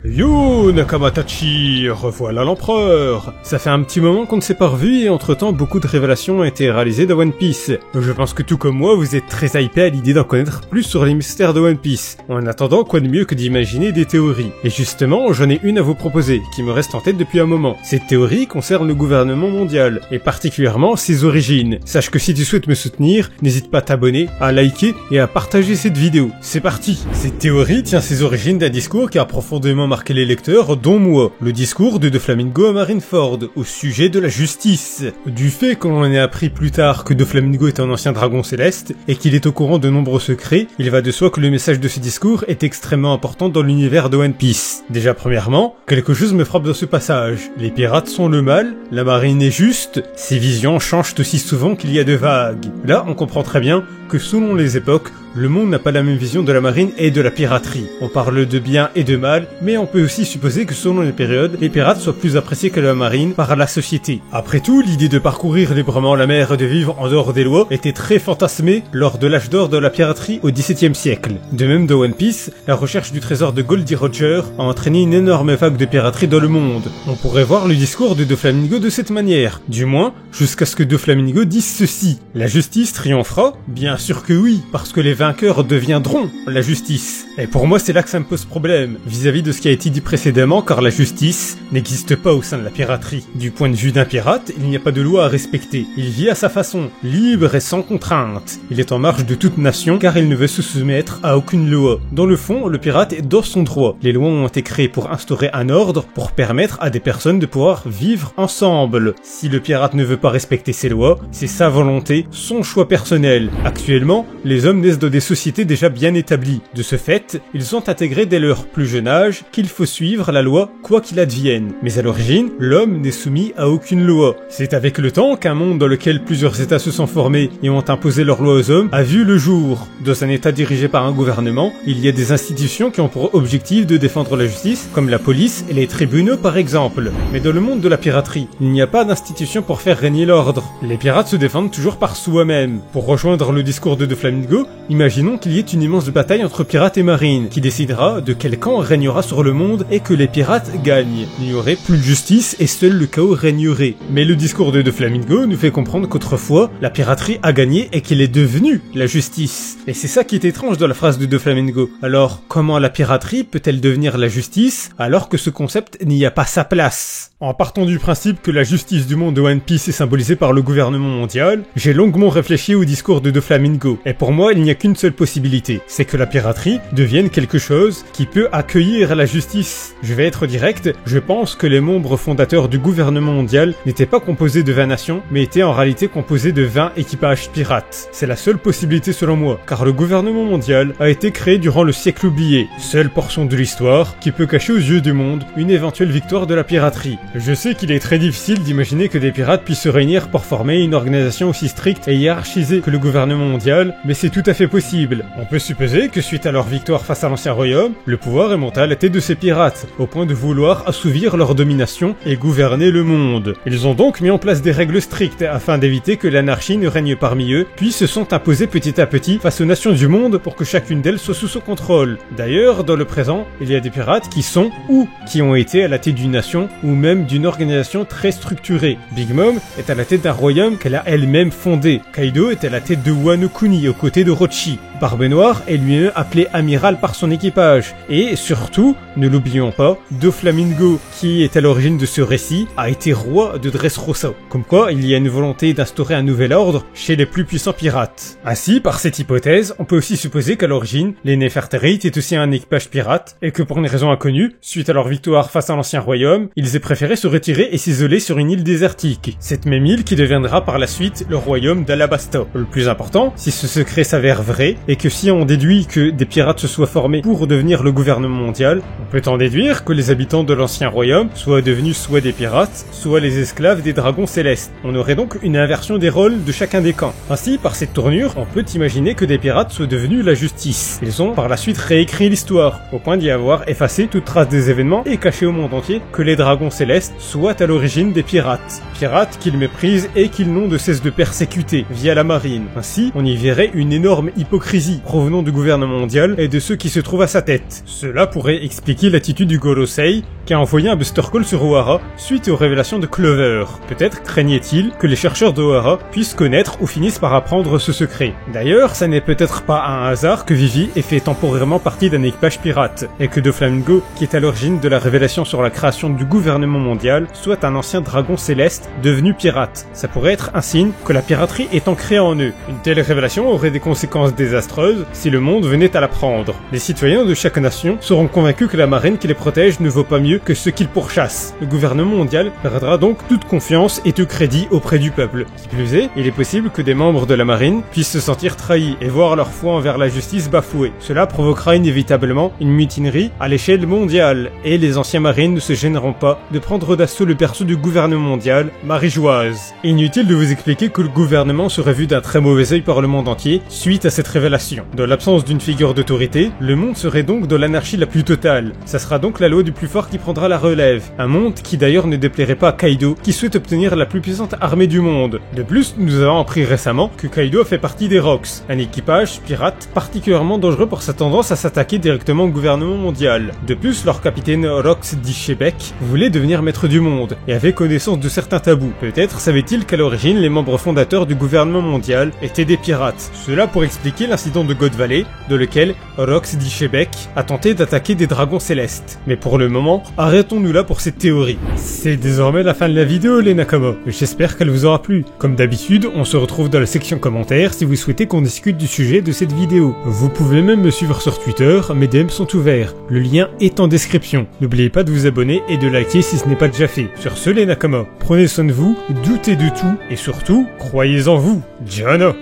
Yo Nakamatachi, revoilà l'empereur. Ça fait un petit moment qu'on ne s'est pas revu et entre-temps beaucoup de révélations ont été réalisées dans One Piece. Je pense que tout comme moi, vous êtes très hypé à l'idée d'en connaître plus sur les mystères de One Piece. En attendant, quoi de mieux que d'imaginer des théories. Et justement, j'en ai une à vous proposer, qui me reste en tête depuis un moment. Cette théorie concerne le gouvernement mondial, et particulièrement ses origines. Sache que si tu souhaites me soutenir, n'hésite pas à t'abonner, à liker et à partager cette vidéo. C'est parti. Cette théorie tient ses origines d'un discours qui a profondément marqué les lecteurs, dont moi. Le discours de Doflamingo à Marineford, au sujet de la justice. Du fait qu'on en ait appris plus tard que Doflamingo est un ancien dragon céleste, et qu'il est au courant de nombreux secrets, il va de soi que le message de ce discours est extrêmement important dans l'univers de One Piece. Déjà premièrement, quelque chose me frappe dans ce passage. Les pirates sont le mal, la marine est juste, ces visions changent aussi souvent qu'il y a de vagues. Là, on comprend très bien que selon les époques, le monde n'a pas la même vision de la marine et de la piraterie. On parle de bien et de mal, mais on peut aussi supposer que selon les périodes, les pirates soient plus appréciés que la marine par la société. Après tout, l'idée de parcourir librement la mer et de vivre en dehors des lois était très fantasmée lors de l'âge d'or de la piraterie au XVIIe siècle. De même dans One Piece, la recherche du trésor de Goldie Roger a entraîné une énorme vague de piraterie dans le monde. On pourrait voir le discours de Doflamingo de cette manière, du moins jusqu'à ce que Doflamingo dise ceci. La justice triomphera? Bien sûr que oui, parce que les vainqueurs deviendront la justice. Et pour moi, c'est là que ça me pose problème, vis-à-vis de ce qui a été dit précédemment, car la justice n'existe pas au sein de la piraterie. Du point de vue d'un pirate, il n'y a pas de loi à respecter. Il vit à sa façon, libre et sans contrainte. Il est en marge de toute nation, car il ne veut se soumettre à aucune loi. Dans le fond, le pirate est dans son droit. Les lois ont été créées pour instaurer un ordre, pour permettre à des personnes de pouvoir vivre ensemble. Si le pirate ne veut pas respecter ces lois, c'est sa volonté, son choix personnel. Actuellement, les hommes naissent dans des sociétés déjà bien établies. De ce fait, ils ont intégré dès leur plus jeune âge qu'il faut suivre la loi quoi qu'il advienne. Mais à l'origine, l'homme n'est soumis à aucune loi. C'est avec le temps qu'un monde dans lequel plusieurs états se sont formés et ont imposé leurs lois aux hommes a vu le jour. Dans un état dirigé par un gouvernement, il y a des institutions qui ont pour objectif de défendre la justice, comme la police et les tribunaux par exemple. Mais dans le monde de la piraterie, il n'y a pas d'institution pour faire régner l'ordre. Les pirates se défendent toujours par soi-même. Pour rejoindre le discours de Doflamingo, imaginons qu'il y ait une immense bataille entre pirates et marines, qui décidera de quel camp régnera sur le monde et que les pirates gagnent. Il n'y aurait plus de justice et seul le chaos régnerait. Mais le discours de Doflamingo nous fait comprendre qu'autrefois, la piraterie a gagné et qu'elle est devenue la justice. Et c'est ça qui est étrange dans la phrase de Doflamingo. Alors, comment la piraterie peut-elle devenir la justice alors que ce concept n'y a pas sa place? En partant du principe que la justice du monde de One Piece est symbolisée par le gouvernement mondial, j'ai longuement réfléchi au discours de Doflamingo, et pour moi il n'y a qu'une seule possibilité, c'est que la piraterie devienne quelque chose qui peut accueillir la justice. Je vais être direct, je pense que les membres fondateurs du gouvernement mondial n'étaient pas composés de 20 nations, mais étaient en réalité composés de 20 équipages pirates. C'est la seule possibilité selon moi, car le gouvernement mondial a été créé durant le siècle oublié, seule portion de l'histoire qui peut cacher aux yeux du monde une éventuelle victoire de la piraterie. Je sais qu'il est très difficile d'imaginer que des pirates puissent se réunir pour former une organisation aussi stricte et hiérarchisée que le gouvernement mondial, mais c'est tout à fait possible. On peut supposer que suite à leur victoire face à l'ancien royaume, le pouvoir est monté à la tête de ces pirates, au point de vouloir assouvir leur domination et gouverner le monde. Ils ont donc mis en place des règles strictes afin d'éviter que l'anarchie ne règne parmi eux, puis se sont imposés petit à petit face aux nations du monde pour que chacune d'elles soit sous son contrôle. D'ailleurs, dans le présent, il y a des pirates qui sont ou qui ont été à la tête d'une nation ou même d'une organisation très structurée. Big Mom est à la tête d'un royaume qu'elle a elle-même fondé. Kaido est à la tête de Wano Kuni aux côtés de Orochi. Barbe Noire est lui-même appelé amiral par son équipage. Et surtout, ne l'oublions pas, Doflamingo, qui est à l'origine de ce récit, a été roi de Dressrosa. Comme quoi, il y a une volonté d'instaurer un nouvel ordre chez les plus puissants pirates. Ainsi, par cette hypothèse, on peut aussi supposer qu'à l'origine, les Nefertari est aussi un équipage pirate, et que pour une raison inconnue, suite à leur victoire face à l'ancien royaume, ils aient préféré se retirer et s'isoler sur une île désertique. Cette même île qui deviendra par la suite le royaume d'Alabasta. Le plus important, si ce secret s'avère vrai, et que si on déduit que des pirates se soient formés pour devenir le gouvernement mondial, on peut en déduire que les habitants de l'ancien royaume soient devenus soit des pirates, soit les esclaves des dragons célestes. On aurait donc une inversion des rôles de chacun des camps. Ainsi, par cette tournure, on peut imaginer que des pirates soient devenus la justice. Ils ont par la suite réécrit l'histoire, au point d'y avoir effacé toute trace des événements et caché au monde entier que les dragons célestes soient à l'origine des pirates. Pirates qu'ils méprisent et qu'ils n'ont de cesse de persécuter via la marine. Ainsi, on y verrait une énorme d'hypocrisie provenant du gouvernement mondial et de ceux qui se trouvent à sa tête. Cela pourrait expliquer l'attitude du Gorosei, qui a envoyé un Buster Call sur Ohara suite aux révélations de Clover. Peut-être craignait-il que les chercheurs d'Ohara puissent connaître ou finissent par apprendre ce secret. D'ailleurs, ça n'est peut-être pas un hasard que Vivi ait fait temporairement partie d'un équipage pirate, et que Doflamingo, qui est à l'origine de la révélation sur la création du gouvernement mondial, soit un ancien dragon céleste devenu pirate. Ça pourrait être un signe que la piraterie est ancrée en eux. Une telle révélation aurait des conséquences désastreuses si le monde venait à l'apprendre. Les citoyens de chaque nation seront convaincus que la marine qui les protège ne vaut pas mieux que ceux qu'ils pourchassent. Le gouvernement mondial perdra donc toute confiance et tout crédit auprès du peuple. Qui plus est, il est possible que des membres de la marine puissent se sentir trahis et voir leur foi envers la justice bafouée. Cela provoquera inévitablement une mutinerie à l'échelle mondiale, et les anciens marines ne se gêneront pas de prendre d'assaut le berceau du gouvernement mondial, Marie-Joise. Inutile de vous expliquer que le gouvernement serait vu d'un très mauvais œil par le monde entier suite à cette révélation. Dans l'absence d'une figure d'autorité, le monde serait donc dans l'anarchie la plus totale. Ça sera donc la loi du plus fort qui prendra la relève. Un monde qui d'ailleurs ne déplairait pas à Kaido, qui souhaite obtenir la plus puissante armée du monde. De plus, nous avons appris récemment que Kaido fait partie des Rocks, un équipage pirate particulièrement dangereux pour sa tendance à s'attaquer directement au gouvernement mondial. De plus, leur capitaine Rox d'Ishebek voulait devenir maître du monde et avait connaissance de certains tabous. Peut-être savait-il qu'à l'origine, les membres fondateurs du gouvernement mondial étaient des pirates. Cela pour expliquer l'incident de God Valley, de lequel Rox d'Ishebek a tenté d'attaquer des dragons célestes. Mais pour le moment, arrêtons-nous là pour cette théorie. C'est désormais la fin de la vidéo, les Nakama. J'espère qu'elle vous aura plu. Comme d'habitude, on se retrouve dans la section commentaires si vous souhaitez qu'on discute du sujet de cette vidéo. Vous pouvez même me suivre sur Twitter, mes DM sont ouverts. Le lien est en description. N'oubliez pas de vous abonner et de liker si ce n'est pas déjà fait. Sur ce, les Nakama, prenez soin de vous, doutez de tout et surtout, croyez en vous. Gianna!